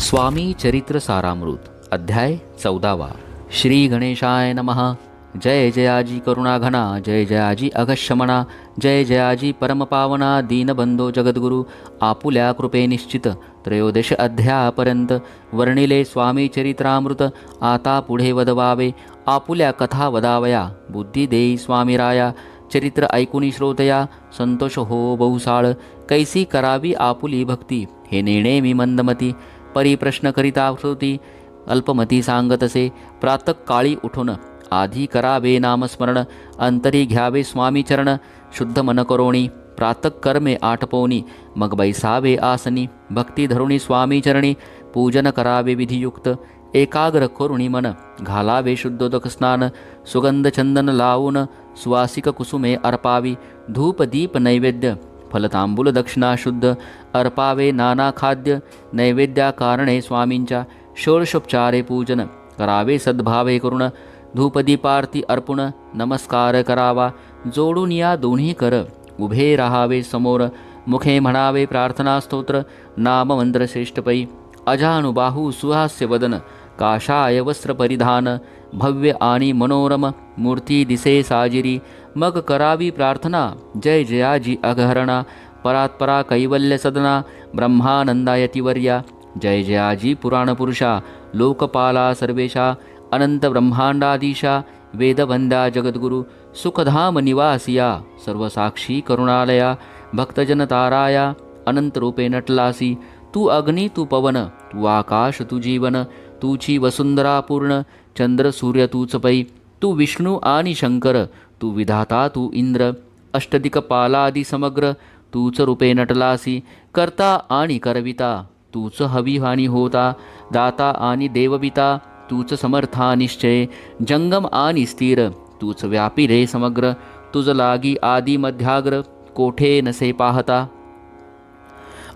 स्वामी चरित्र सारामृत अध्याय 14वा. श्री गणेशाय नमः. जय जयाजी करुणाघना, जय जयाजी अघशमना, जय जयाजी परमपावना, दीनबंधो जगद्गुरु. आपुल्या कृपे निश्चित 13 अध्यायापर्यंत वर्णिले स्वामी चरित्रामृत. आता पुढे वदवावे, आपुल्या कथा वदावया. बुद्धी देई स्वामी राया, चरित्र ऐकुनी श्रोतया. संतोष हो बहुसाळ, कैसी करावी आपुली भक्ती. हे नेणे मी मंदमती, परिप्रश्न करिता श्रुती. अल्पमती सांगतसे, प्रातःकाळी उठून आधी करावे नामस्मरण. अंतरी घ्यावे स्वामी चरण, शुद्ध मन करोणी. प्रातःकर्मे आटपोनी, मग बैसावे आसनी. भक्ती धरुणी स्वामी चरणी, पूजन करावे विधियुक्त. एकाग्र करुणी मन, घालावे शुद्धोदक स्नान. सुगंध चंदन लावून, सुवासिक कुसुमे अर्पावी. धूप दीप नैवेद्य, फलतांबूल दक्षिणा शुद्ध. अर्पावे नाना खाद्य, नैवेद्या कारणे स्वामींच्या. षोडशोपचारे पूजन, करावे सद्भावे करुण. धूपदीपार्ती अर्पुण, नमस्कार करावा. जोडून या दोन्ही कर, उभे राहावे समोर. मुखे म्हणावे प्रार्थना स्तोत्र, नाममंत्र श्रेष्ठपै. अजानुबाहू सुहास्य वदन, काषाय वस्त्र परिधान. भव्य आणि मनोरम मूर्ती दिसे साजिरी. मग करावी प्रार्थना, जय जयाजी अघहरणा. परात्परा कैवल्य सदना, ब्रह्मानंदायतिवर्या. जय जयाजी पुराणपुरुषा, लोकपाला सर्वेशा. अनंत ब्रह्मांडाधीशा, वेदवंद्या जगद्गुरु. सुखधाम निवासिया, सर्वसाक्षी करुणालया. भक्तजन ताराया, अनंत रूपे नटलासी. तू अग्नी तू पवन, तू आकाश तू जीवन. तूची वसुंधरा पूर्ण, चंद्र सूर्य तूच पै. तू विष्णू आणि शंकर, तू विधाता तू इंद्र. अष्टदिक्पालादि समग्र, तूच रूपे नटलासी. करता आणि करविता, तूच हवी आणि होता. दाता आणि देवविता, तूच समर्था निश्चय. जंगम आणि स्थिर, तूच व्यापी रे समग्र. तुझ लागी आदि मध्याग्र, कोठे नसे पाहता.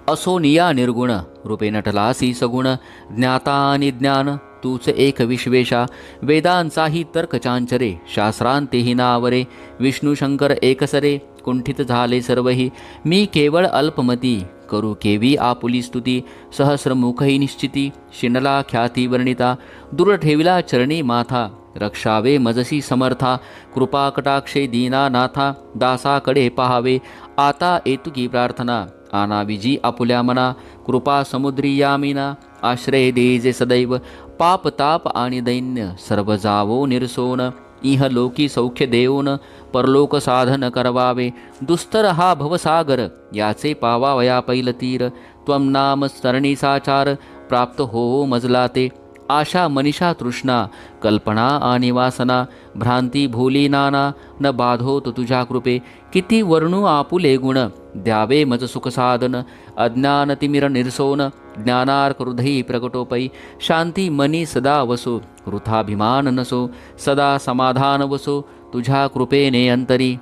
असोनिया निर्गुण, रूपे नटलासी सगुण. ज्ञाता आणि ज्ञान, तूच एक विश्वेशा. वेदांचाही तर्क चांचरे, शास्त्रांतेही नावरे. विष्णू शंकर एकसरे, कुंठित झाले सर्वही. मी केवळ अल्पमती, करू केवी आपुली स्तुती. सहस्रमुखही निश्चिती, शिनला ख्याती वर्णिता. दूर ठेविला चरणी माथा, रक्षावे मजसी समर्था. कृपा कटाक्षे दीनानाथा, दासाकडे पहावे. आता येतुकी प्रार्थना, आनाविजी आपुल्या मना. कृपा समुद्री यामिना, आश्रय देजे सदैव. पाप ताप आणि दैन्य, सर्व जावो निरसोन. इह लोकी सौख्य देऊन, परलोक साधन करवावे. दुस्तर हा भवसागर, याचे पावावया पैलतीर. त्वं नाम सरणी साचार, प्राप्त हो मजला ते. आशा मनीषा तृष्णा, कल्पना आणि वासना. भ्रांती भोली नाना, न बाधोत तुझ्या कृपे. किती वर्णू आपुले गुण, द्यावे मज सुख साधन. अज्ञान तिमिर निरसोन, ज्ञानार्क हृदयी प्रगटोपै. शांती मनी सदा वसो, वृथाभिमान नसो. सदा समाधान वसो, तुझ्या कृपेने अंतरी.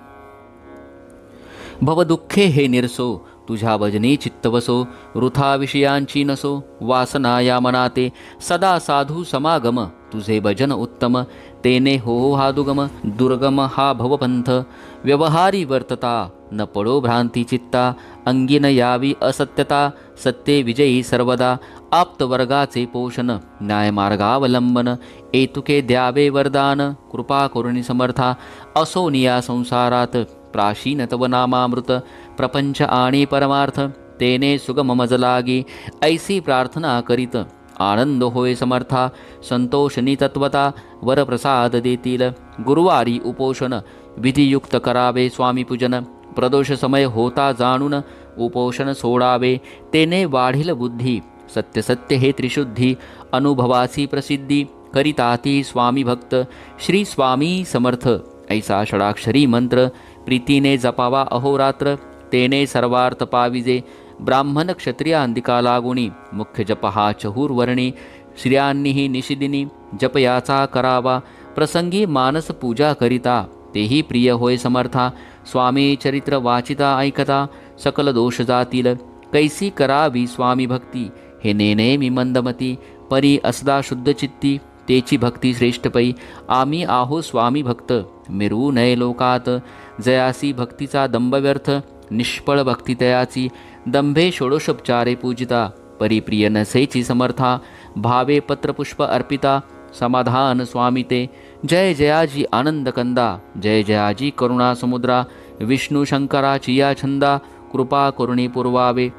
भवदुःखे हे निरसो, तुझ्या भजनी चित्त वसो. वृथा विषयांची नसो, वासना या मनाते. सदा साधू समागम, तुझे भजन उत्तम. तेने हो हा दुगम, दुर्गम हा भवपंथ. व्यवहारी वर्तता, न पडो भ्रांती चित्ता. अंगी न यावी असत्यता, सत्ये विजयी सर्वदा. आप्तवर्गाचे पोषण, न्यायमार्गावलंबन. एतुके द्यावे वरदान, कृपा करुणी समर्था. असोनिया संसारात, प्राशीन तव नामामृत. प्रपंच आणि परमार्थ, तेने सुगम मज लागी. ऐसी प्रार्थना करीत, आनंद होय समर्था. संतोषनी तत्वता, वरप्रसाद देतील. गुरुवारी उपोषण, विधियुक्त करावे स्वामी पूजन. प्रदोष समय होता जाणून, उपोषण सोडावे. तेने वाढील बुद्धी, सत्य सत्य हे त्रिशुद्धी. अनुभवासी प्रसिद्धी, करिताती स्वामी भक्त. श्री स्वामी समर्थ, ऐसा षडाक्षरी मंत्र. प्रीतीने जपावा अहोरात्र, तेने सर्वार्थ पाविजे. ब्राह्मण क्षत्रियांदिका लागुणी, मुख्य जप हा चहुर्वर्णी. स्त्रियांनीही निशिदिनी, जप याचा करावा. प्रसंगी मानस पूजा करिता, तेही प्रिय होय समर्था. स्वामी चरित्र वाचिता ऐकता, सकल दोष जातील. कैसी करावी स्वामी भक्ती, हे नेने मी मंदमती. परी असदा शुद्ध चित्ती, तेची भक्ती श्रेष्ठपै. आम्ही आहो स्वामी भक्त, मिरू नये लोकात. जयासी भक्तीचा दंभ व्यर्थ, निष्फळ भक्ती तयाची. दंभे षोडशोपचारे पूजिता, परिप्रिय नसेची समर्था भावे पत्रपुष्प अर्पिता समाधान स्वामी ते जय जयाजी आनंद कंदा जय जयाजी करुणा समुद्रा विष्णू शंकराची या छंदा कृपा करुणी पुरवावे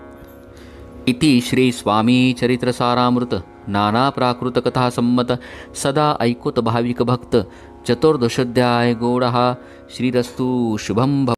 इति श्री स्वामी चरित्रसारामृत नाना प्राकृत कथा संमत सदा ऐकुत भाविक भक्त चतुर्दशोध्याय गोडहा श्रीरस्तु शुभम